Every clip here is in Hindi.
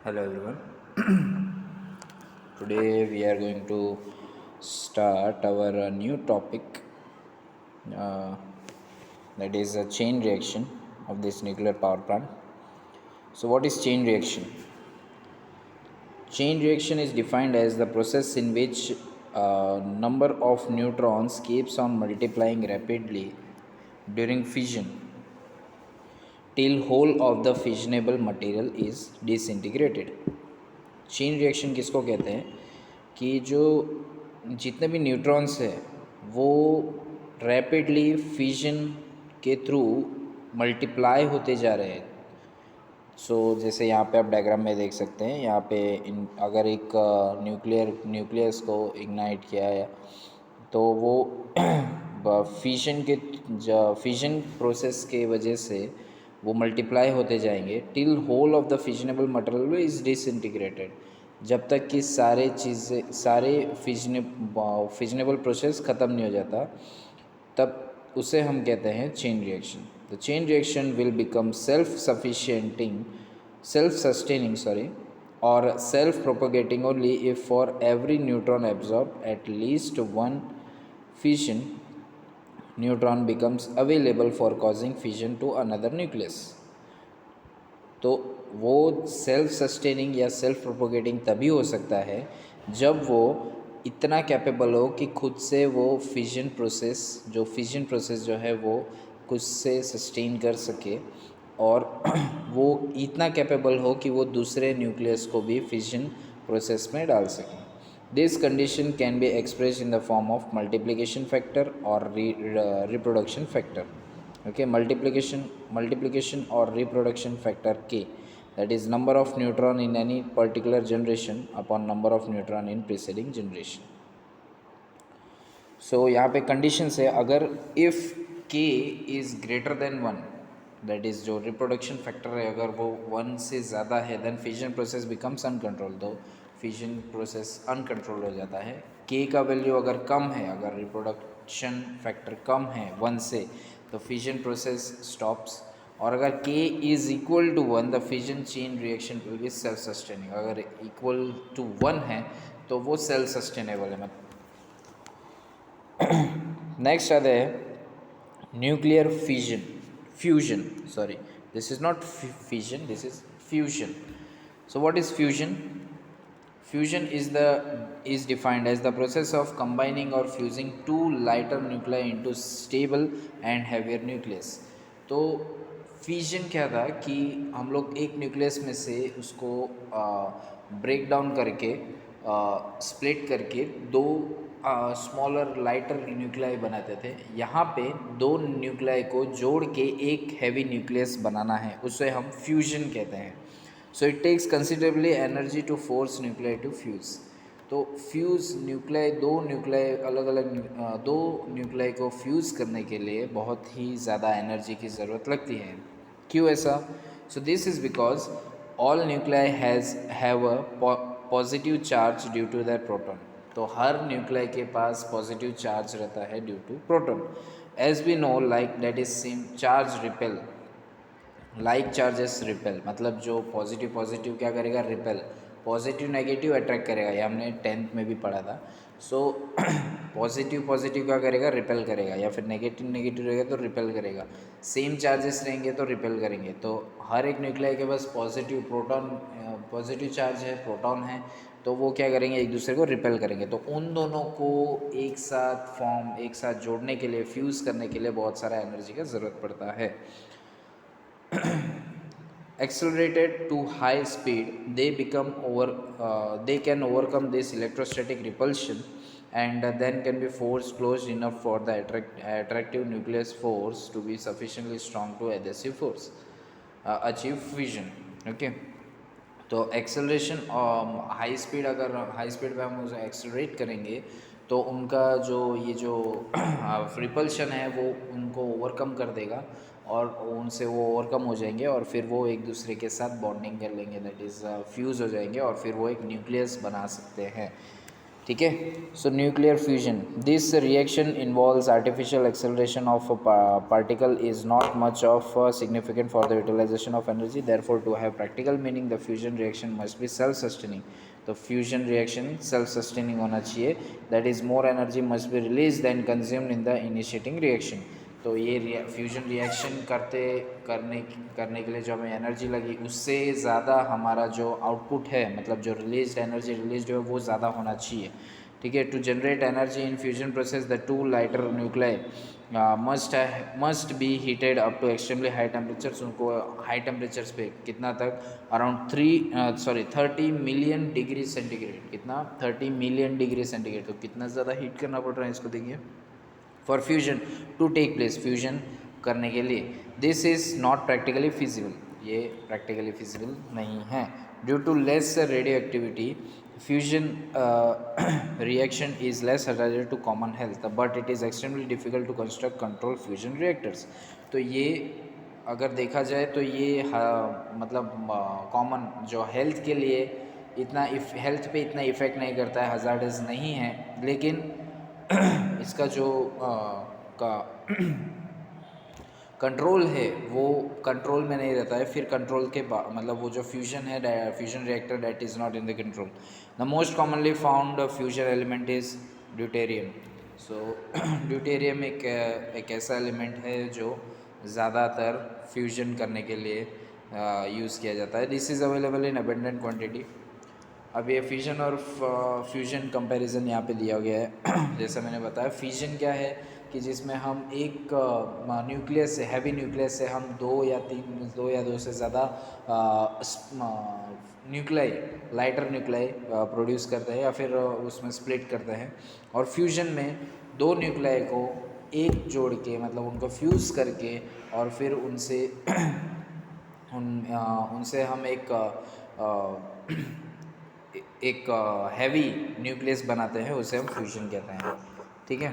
Hello everyone. Today we are going to start our new topic, uh, that is a chain reaction of this nuclear power plant. So, what is chain reaction? Chain reaction is defined as the process in which number of neutrons keeps on multiplying rapidly during fission till whole of the fissionable material is disintegrated. Chain reaction किसको कहते हैं कि जो जितने भी न्यूट्रॉन्स है वो रैपिडली फिजन के थ्रू मल्टीप्लाई होते जा रहे हैं। जैसे यहाँ पे आप डायग्राम में देख सकते हैं, यहाँ पे अगर एक न्यूक्लियस को इग्नाइट किया है तो वो फिजन प्रोसेस के वजह से वो मल्टीप्लाई होते जाएंगे till whole of the fissionable material is disintegrated, जब तक कि सारे फिजनेबल प्रोसेस ख़त्म नहीं हो जाता, तब उसे हम कहते हैं chain reaction. The chain reaction will become self sustaining or self propagating only if for every neutron absorbed at least one fission neutron becomes available for causing fission to another nucleus। तो वो सेल्फ सस्टेनिंग या सेल्फ प्रोपोगेटिंग तभी हो सकता है जब वो इतना कैपेबल हो कि खुद से वो फिजन प्रोसेस जो है वो खुद से सस्टेन कर सके, और वो इतना कैपेबल हो कि वो दूसरे न्यूक्लियस को भी फिजन प्रोसेस में डाल सके। This condition can be express in the form of multiplication factor और reproduction factor. Okay, multiplication or reproduction factor K, that is number of neutron in any particular generation upon number of neutron in preceding generation। So यहाँ पे conditions है, अगर if K is greater than 1, that is जो reproduction factor है अगर वो 1 से ज़्यादा है, then fission process becomes uncontrolled, तो fission process uncontrolled हो जाता है। K का वैल्यू अगर कम है, अगर reproduction factor कम है 1 से, तो फिजन प्रोसेस स्टॉप्स, और अगर k is equal to 1 the fission chain reaction will be self sustaining. अगर इक्वल टू 1 है तो वो सेल्फ सस्टेनेबल है। नेक्स्ट आता है nuclear fusion this is not fission, this is fusion. So what is fusion? Fusion is defined as the process of combining or fusing two lighter nuclei into stable and heavier nucleus। तो फ्यूजन क्या था कि हम लोग एक न्यूक्लियस में से उसको ब्रेक डाउन करके स्प्लिट करके दो स्मॉलर लाइटर न्यूक्लियाई बनाते थे। यहाँ पे दो न्यूक्लियाई को जोड़ के एक हैवी न्यूक्लियस बनाना है, उसे हम फ्यूजन कहते हैं। So it takes considerably energy to force nuclei to fuse. तो फ्यूज़ दो न्यूक्लियाई को फ्यूज़ करने के लिए बहुत ही ज़्यादा एनर्जी की ज़रूरत लगती है। क्यों ऐसा? So this is because all nuclei have a positive charge due to that proton. तो हर न्यूक्लियाई के पास पॉजिटिव चार्ज रहता है due to proton. As we know like that is same charge repel, like charges repel, मतलब जो पॉजिटिव क्या करेगा? रिपेल। पॉजिटिव नेगेटिव अट्रैक्ट करेगा, ये हमने 10th में भी पढ़ा था। सो पॉजिटिव क्या करेगा? रिपेल करेगा, या फिर नेगेटिव रहेगा तो रिपेल करेगा। सेम चार्जेस रहेंगे तो रिपेल करेंगे। तो हर एक न्यूक्लियाई के पास पॉजिटिव चार्ज है, प्रोटॉन है, तो वो क्या करेंगे? एक दूसरे को रिपेल करेंगे। तो उन दोनों को एक साथ जोड़ने के लिए, फ्यूज़ करने के लिए बहुत सारा एनर्जी का ज़रूरत पड़ता है। Accelerated to high speed, they can overcome this electrostatic repulsion, and then can be force closed enough for the attractive nucleus force to be sufficiently strong to adhesive force achieve fission। Okay, तो एक्सेलरेशन हाई स्पीड, अगर हाई स्पीड पे हम उसे एक्सेलरेट करेंगे तो उनका जो रिपल्शन है वो उनको ओवरकम कर देगा, और उनसे वो ओवरकम हो जाएंगे, और फिर वो एक दूसरे के साथ बॉन्डिंग कर लेंगे, दैट इज़ फ्यूज़ हो जाएंगे, और फिर वो एक न्यूक्लियस बना सकते हैं। ठीक है। सो nuclear fusion, this reaction involves artificial acceleration of particle is not much of significant for the utilization of energy, therefore to have practical meaning the fusion reaction must be self sustaining। तो फ्यूजन रिएक्शन सेल्फ सस्टेनिंग होना चाहिए, that is more energy must be release than consumed in the initiating reaction. तो ये फ्यूजन रिएक्शन करने के लिए जो हमें एनर्जी लगी उससे ज़्यादा हमारा जो आउटपुट है, मतलब जो रिलीज एनर्जी रिलीज है वो ज़्यादा होना चाहिए। ठीक है। To generate energy in fusion process the two lighter nuclei must be heated up to extremely high temperatures. उनको हाई टेम्परेचर्स पे कितना तक, अराउंड 30 मिलियन डिग्री सेंटीग्रेड। कितना? 30 मिलियन डिग्री सेंटीग्रेड। तो कितना ज़्यादा हीट करना पड़ रहा है इसको, देखिए, for fusion to take place, fusion करने के लिए। This is not practically feasible, ये प्रैक्टिकली फिजिबल नहीं है। Due to less radioactivity fusion reaction is less hazard to common health, but it is extremely difficult to construct control fusion reactors. तो ये अगर देखा जाए तो ये मतलब कॉमन जो हेल्थ के लिए इतना हेल्थ पे इतना इफ़ेक्ट नहीं करता है, हजार्डस नहीं है, लेकिन इसका जो का कंट्रोल है वो कंट्रोल में नहीं रहता है। फिर कंट्रोल के बाद मतलब वो जो फ्यूजन है, fusion reactor, that is not in the control. The most commonly found fusion element is deuterium. So deuterium एक ऐसा एलिमेंट है जो ज़्यादातर फ्यूजन करने के लिए यूज़ किया जाता है। This is available in abundant quantity. अब ये फ्यूजन और फ्यूजन कंपैरिजन यहाँ पे दिया गया है। जैसा मैंने बताया, फ्यूजन क्या है कि जिसमें हम एक न्यूक्लियस से, हैवी न्यूक्लियस से हम दो या दो से ज़्यादा न्यूक्लियाई, लाइटर न्यूक्लियाई प्रोड्यूस करते हैं या फिर उसमें स्प्लिट करते हैं। और फ्यूजन में दो न्यूक्लियाई को एक जोड़ के, मतलब उनको फ्यूज़ करके और फिर उनसे हम एक हैवी न्यूक्लियस बनाते हैं, उसे हम फ्यूजन कहते हैं। ठीक है।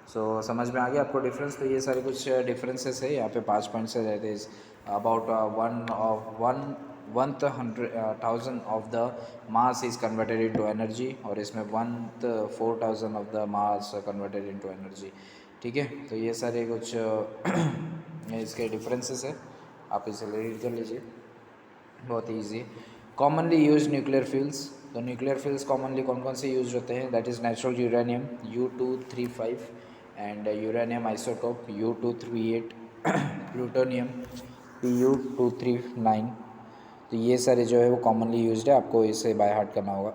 सो समझ में आ गया आपको डिफरेंस। तो ये सारे कुछ डिफरेंसेस है, यहाँ पे 5 पॉइंट्स है। That is about 1/1000 of the mass is converted into energy, और इसमें 1/4000 of the mass converted into energy. ठीक है। तो ये सारे कुछ इसके डिफरेंसेस है, आप इसे रीड कर लीजिए, बहुत ही easy. Commonly use nuclear fuels. तो न्यूक्लियर फ्यूल्स कॉमनली कौन कौन से यूज होते हैं? That is natural uranium U235 and uranium isotope U238, plutonium Pu239। तो ये सारे जो है वो कॉमनली यूज्ड है, आपको इसे बाय हार्ट करना होगा।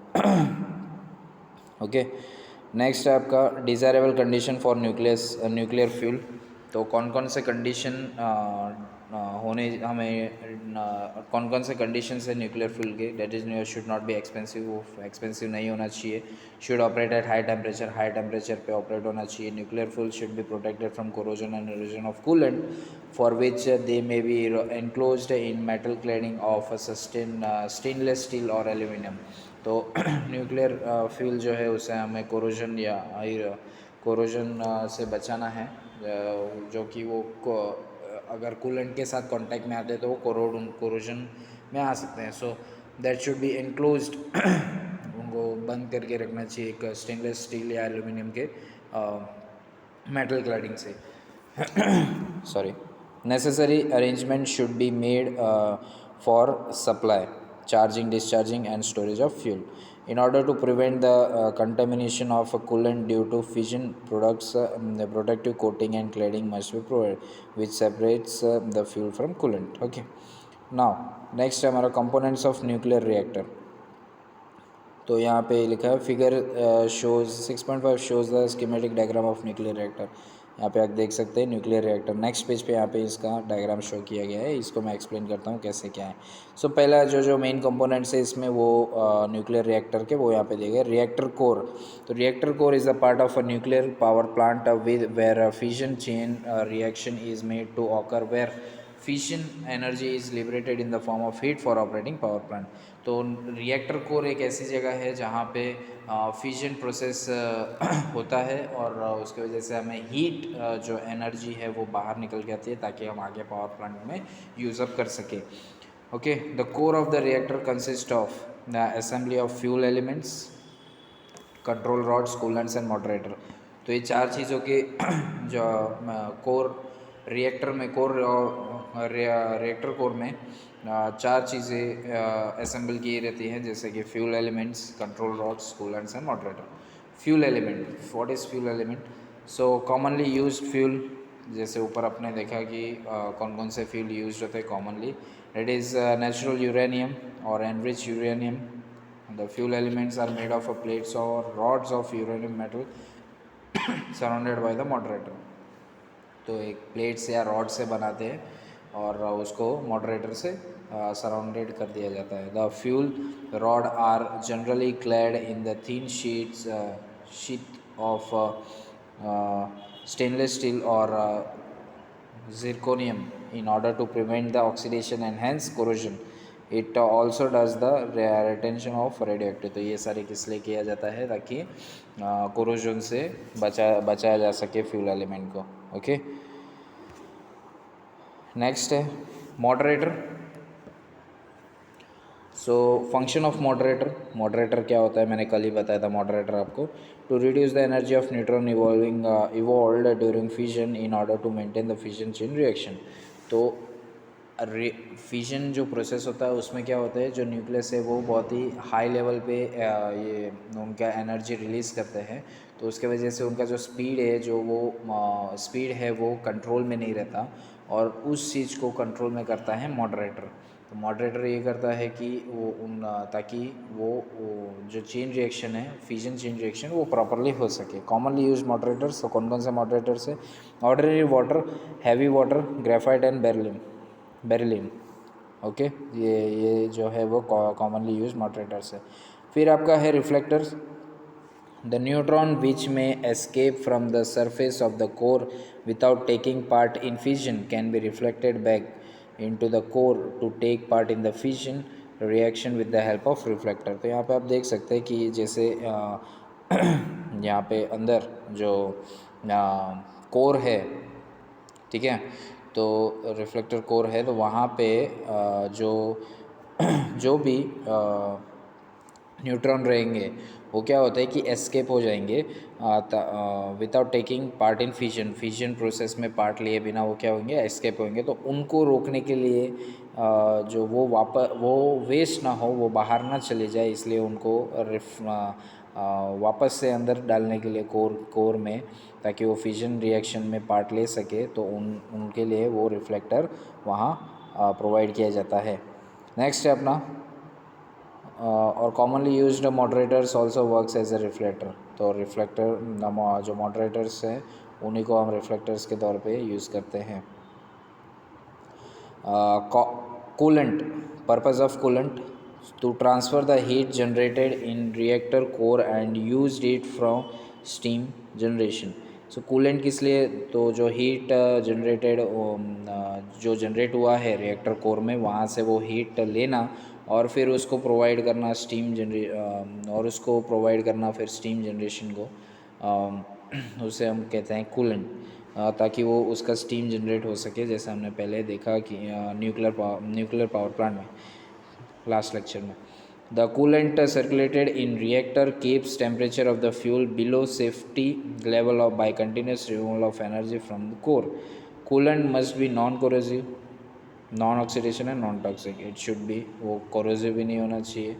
ओके। नेक्स्ट है आपका desirable condition for nuclear fuel. तो कौन कौन से कंडीशन होने हमें कौन कौन से कंडीशन है न्यूक्लियर फ्यूल के? That is should not be expensive, वो एक्सपेंसिव नहीं होना चाहिए। Should operate at high temperature पे ऑपरेट होना चाहिए। Nuclear fuel should be protected from corrosion and erosion of coolant for which they may be enclosed in metal cladding of stainless steel और एल्यूमिनियम। तो न्यूक्लियर फ्यूल जो है उसे हमें कोरोजन से बचाना है, जो कि वो अगर कूलेंट के साथ कांटेक्ट में आते हैं तो वो कोरोजन में आ सकते हैं। So that should be enclosed, उनको बंद करके रखना चाहिए एक स्टेनलेस स्टील या एल्यूमिनियम के मेटल क्लैडिंग से। Sorry. Necessary arrangement should be made for supply, charging, discharging and storage of fuel. In order to prevent the contamination of a coolant due to fission products, the protective coating and cladding must be provided, which separates the fuel from coolant. Okay. Now, next हमारा components of nuclear reactor। तो यहाँ पे लिखा है figure shows 6.5 shows the schematic diagram of nuclear reactor. यहाँ पे आप देख सकते हैं न्यूक्लियर रिएक्टर। नेक्स्ट पेज पे यहाँ पे इसका डायग्राम शो किया गया है, इसको मैं एक्सप्लेन करता हूँ कैसे क्या है। सो पहला जो मेन कंपोनेंट्स है इसमें वो न्यूक्लियर रिएक्टर के वो यहाँ पे दिए गए। Reactor core. तो reactor core is a part of a nuclear power plant with where fission chain reaction is made to occur, where fission energy is liberated in the form of heat for operating power plant. तो रिएक्टर कोर एक ऐसी जगह है जहाँ पे फिजन प्रोसेस होता है और उसकी वजह से हमें हीट जो एनर्जी है वो बाहर निकल के आती है ताकि हम आगे पावर प्लांट में यूज़ अप कर सके। Okay. The core of the reactor consist of the assembly of fuel elements, control rods, coolants and moderator. तो ये चार चीज़ों के जो कोर रिएक्टर में रिएक्टर कोर में चार चीज़ें असेंबल की रहती हैं, जैसे कि fuel elements, control rods, coolants and moderator. Fuel element, what is fuel element? So commonly used fuel, जैसे ऊपर आपने देखा कि कौन कौन से फ्यूल यूज होते हैं commonly. It is natural uranium और enrich uranium. The fuel elements are made of a plates or rods of uranium metal surrounded by the moderator। तो एक प्लेट्स या रॉड से बनाते हैं और उसको मॉडरेटर से सराउंडेड कर दिया जाता है। The fuel rod are generally clad in the thin sheet of stainless steel और zirconium in order to prevent the oxidation and hence corrosion। It also does the retention of radioactive। तो ये सारे किस लिए किया जाता है, ताकि कोरोजन से बचाया जा सके फ्यूल एलिमेंट को। ओके, नेक्स्ट है moderator. So function of moderator, moderator क्या होता है मैंने कल ही बताया था मॉडरेटर आपको। To reduce the energy of neutron evolved during fission in order to maintain the fission chain reaction. तो फिजन जो प्रोसेस होता है उसमें क्या होता है, जो न्यूक्लियस है वो बहुत ही हाई लेवल पे ये उनका एनर्जी रिलीज़ करते हैं। तो उसके वजह से उनका जो स्पीड है, जो वो स्पीड है वो कंट्रोल में नहीं रहता, और उस चीज़ को कंट्रोल में करता है मॉडरेटर। तो मॉडरेटर ये करता है कि वो ताकि वो जो चेन रिएक्शन है, फिजन चेन रिएक्शन, वो प्रॉपरली हो सके। कॉमनली यूज मॉडरेटर्स, तो कौन कौन से मॉडरेटर्स है? Ordinary water, heavy water, graphite and beryllium. Okay, ये जो है वो कॉमनली यूज मॉडरेटर्स है। फिर आपका है reflectors. The neutron which may escape from the surface of the core without taking part in fission can be reflected back into the core to take part in the fission reaction with the help of reflector। तो यहाँ पे आप देख सकते हैं कि जैसे यहाँ पे अंदर जो कोर है, ठीक है, तो रिफ्लेक्टर कोर है, तो वहाँ पे जो जो भी न्यूट्रॉन रहेंगे वो क्या होता है कि एस्केप हो जाएंगे without taking part in fission process में पार्ट लिए बिना वो क्या होंगे, एस्केप होंगे। तो उनको रोकने के लिए जो वो वेस्ट ना हो, वो बाहर ना चले जाए, इसलिए उनको वापस से अंदर डालने के लिए कोर में, ताकि वो फिजन रिएक्शन में पार्ट ले सके, तो उनके लिए वो रिफ्लेक्टर वहाँ प्रोवाइड किया जाता है। नेक्स्ट है अपना और commonly used moderators also works as a reflector. तो रिफ्लेक्टर जो मॉडरेटर्स हैं उन्हीं को हम रिफ्लेक्टर्स के तौर पे यूज़ करते हैं। Coolant, purpose of coolant to transfer the heat generated in reactor core and used it from steam generation। So coolant किस लिए? तो जो हीट जनरेटेड जो जनरेट हुआ है रिएक्टर कोर में, वहाँ से वो हीट लेना और फिर उसको प्रोवाइड करना और उसको प्रोवाइड करना फिर स्टीम जनरेशन को, उसे हम कहते हैं कूलेंट, ताकि वो उसका स्टीम जनरेट हो सके, जैसे हमने पहले देखा कि न्यूक्लियर पावर प्लांट में लास्ट लेक्चर में। The coolant circulated in reactor keeps temperature of the fuel below safety level of by continuous removal of energy from the core. Coolant must be non corrosive, non oxidation and non toxic. It should be, वो कोरोसिव भी नहीं होना चाहिए,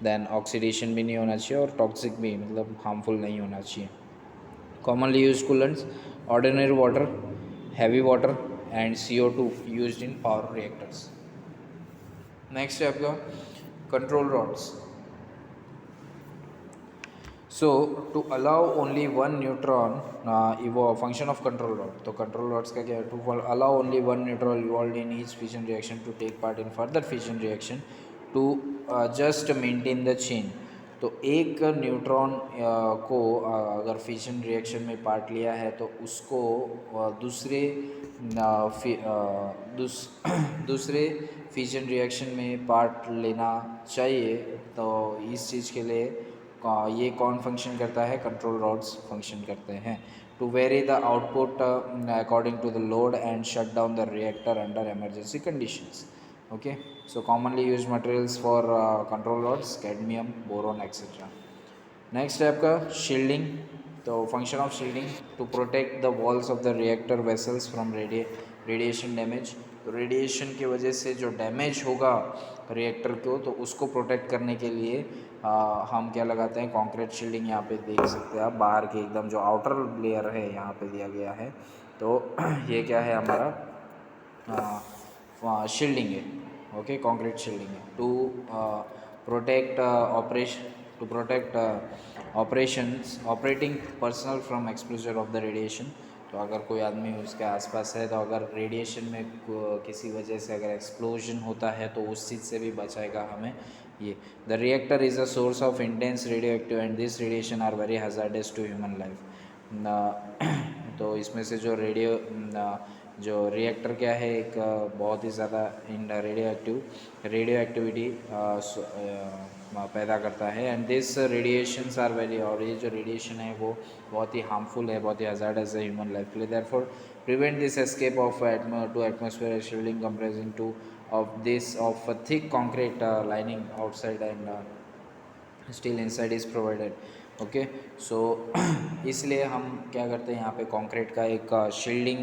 देन ऑक्सीडेशन भी नहीं होना चाहिए, और टॉक्सिक भी, मतलब हार्मफुल नहीं होना चाहिए। Commonly use coolants ordinary water, heavy water and CO2 used in power reactors. Next है आपका control rods. So to allow only one neutron function of control rod. तो कंट्रोल रॉड्स का क्या है? To allow only one neutron evolve in each fission reaction to take part in further fission reaction to just maintain the chain. तो एक न्यूट्रॉन को अगर फिजन रिएक्शन में पार्ट लिया है, तो उसको दूसरे फिजन रिएक्शन में पार्ट लेना चाहिए। तो इस चीज़ के लिए ये कौन फंक्शन करता है? कंट्रोल रॉड्स फंक्शन करते हैं। To vary the output according to the load and shut down the reactor under emergency conditions. Okay, so commonly used materials for control rods, cadmium, boron, etcetera. Next है आपका शील्डिंग। तो function of shielding to protect the walls of the reactor vessels from radiation damage. तो रेडिएशन की वजह से जो डैमेज होगा रिएक्टर को, तो उसको प्रोटेक्ट करने के लिए हम क्या लगाते हैं, कंक्रीट शील्डिंग। यहाँ पे देख सकते हैं आप, बाहर की एकदम जो आउटर लेयर है यहाँ पे दिया गया है। तो ये क्या है हमारा शील्डिंग है, ओके, कंक्रीट शील्डिंग है to protect operations operating personnel from exposure of the radiation. तो अगर कोई आदमी उसके आसपास है, तो अगर रेडिएशन में किसी वजह से अगर एक्सप्लोजन होता है तो उस चीज़ से भी बचाएगा हमें ये। The reactor is a source of intense radioactive and this radiation are very hazardous to human life. तो इसमें से जो रिएक्टर क्या है, एक बहुत ही ज़्यादा इन रेडियो एक्टिविटी पैदा करता है। And this radiations are very, और ये जो रेडिएशन है वो बहुत ही हार्मफुल है, बहुत ही हजार्डस है ह्यूमन लाइफ के लिए। Therefore prevent this escape of to atmosphere shielding compressing to of a thick concrete lining outside and steel inside is provided, okay. So इसलिए हम क्या करते हैं, यहाँ पे कंक्रीट का एक शील्डिंग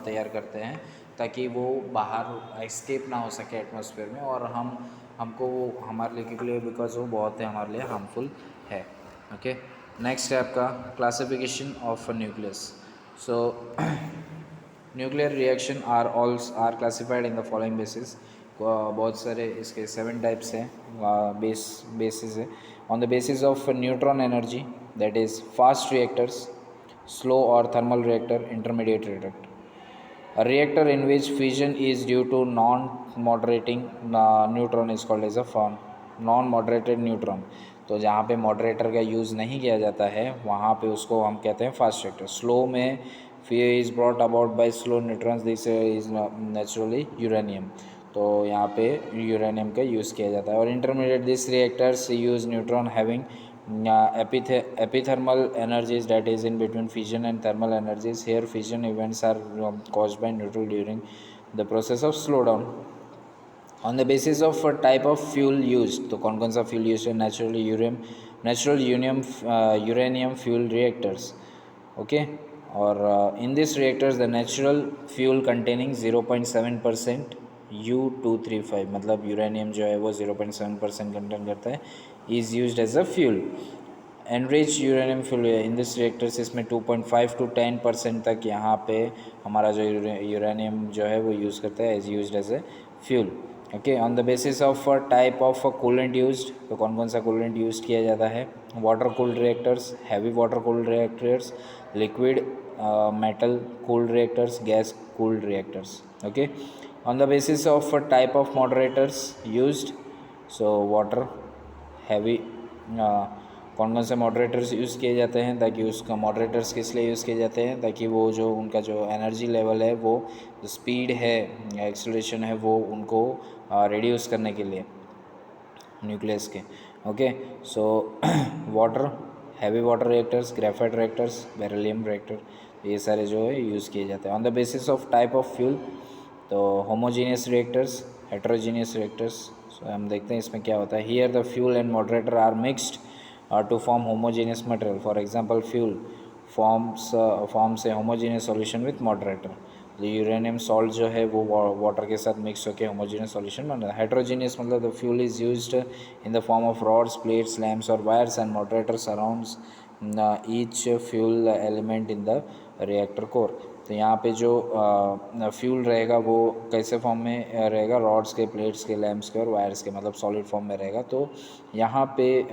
तैयार करते हैं ताकि वो बाहर एस्केप ना हो सके एटमॉस्फेयर में, और हमको वो हमारे लिए बिकॉज वो बहुत है हमारे लिए हार्मफुल है, ओके। नेक्स्ट है आपका classification of nucleus. So nuclear reaction are classified in the following basis. बहुत सारे इसके 7 टाइप्स हैं, बेसिस है। On the basis of neutron energy, that is fast reactors, slow और thermal reactor, intermediate reactor. A reactor in which fission is due to non-moderating neutron is called as a form non-moderated neutron। तो जहाँ पे मॉडरेटर का यूज़ नहीं किया जाता है वहाँ पे उसको हम कहते हैं फास्ट रिएक्टर। स्लो में is brought about by slow neutrons, this is naturally uranium. तो यहाँ पे यूरेनियम का यूज़ किया जाता है। और intermediate this reactors use neutron having epithermal energies, that is in between fission and thermal energies. Here fission events are caused by neutral during the process of slowdown। on the basis of type of fuel used, तो कौन कौन सा फ्यूल यूज है, natural uranium fuel reactors, okay. और in this reactors the natural fuel containing 0.7% U-235, मतलब यूरेनियम जो है वो 0.7% कंटेन करता है, is used as a fuel. Enrich uranium fuel in this reactors, इसमें 2.5 to 10% तक यहाँ पे हमारा जो यूरेनियम जो है वो यूज़ करता है, is used as a fuel, okay. On the basis of type of coolant used, तो कौन कौन सा कूलेंट यूज़ किया जाता है, water cooled reactors, heavy water cooled reactors, liquid metal cooled reactors, gas cooled reactors, okay. On the basis of type of moderators used, so water, heavy, कौन कौन से मॉडरेटर्स यूज़ किए जाते हैं, ताकि उसका मॉडरेटर्स किस लिए यूज़ किए जाते हैं, ताकि वो जो उनका जो एनर्जी लेवल है, वो जो स्पीड है या एक्सेलरेशन है, वो उनको रिड्यूस करने के लिए न्यूक्लियस के, okay. So water, heavy water reactors, graphite reactors, beryllium reactor, ये सारे जो है यूज़ किए जाते हैं। On the basis of type of fuel, तो homogeneous reactors, heterogeneous reactors. So हम देखते हैं इसमें क्या होता है। Here the fuel and moderator are mixed to form homogeneous material, for example fuel forms a homogeneous solution with moderator। तो यूरेनियम सॉल्ट जो है वो वाटर के साथ मिक्स होकर होमोजेनियस सॉल्यूशन बन रहा है। हेट्रोजीनियस मतलब the fuel is used in the form of rods, plates, lamps और wires and moderator surrounds each fuel element in the reactor core. तो यहाँ पे जो फ्यूल रहेगा वो कैसे फॉर्म में रहेगा, रॉड्स के, प्लेट्स के, लैम्प्स के और वायर्स के, मतलब सॉलिड फॉर्म में रहेगा। तो यहाँ पे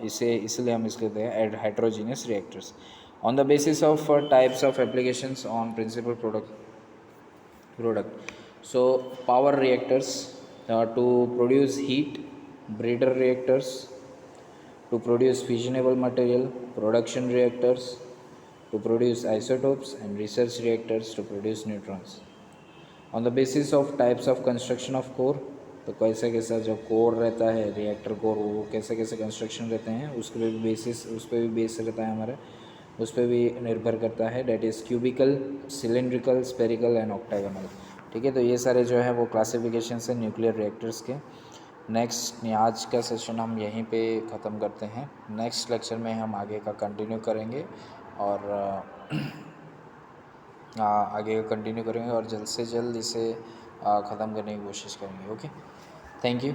इसे इसलिए हम इसके कहते हैं heterogeneous reactors. On the basis of types of applications on principal product, so power reactors to produce heat, breeder reactors to produce fissionable material, production reactors to produce isotopes, and research reactors to produce neutrons। On the basis of types of construction of core, तो कैसे कैसा जो कोर रहता है रिएक्टर कोर, वो कैसे कैसे कंस्ट्रक्शन रहते हैं, उसके भी बेसिस, उस पर भी बेस रहता है हमारा, उस पर भी निर्भर करता है। That is cubical, cylindrical, spherical and octagonal, ठीक है। तो ये सारे जो है वो क्लासिफिकेशन है न्यूक्लियर रिएक्टर्स के। नेक्स्ट आज का सेशन हम यहीं पे ख़त्म करते हैं। नेक्स्ट लेक्चर में हम आगे का कंटिन्यू करेंगे और आगे का कंटिन्यू करेंगे और जल्द से जल्द इसे ख़त्म करने की कोशिश करेंगे। Okay, thank you.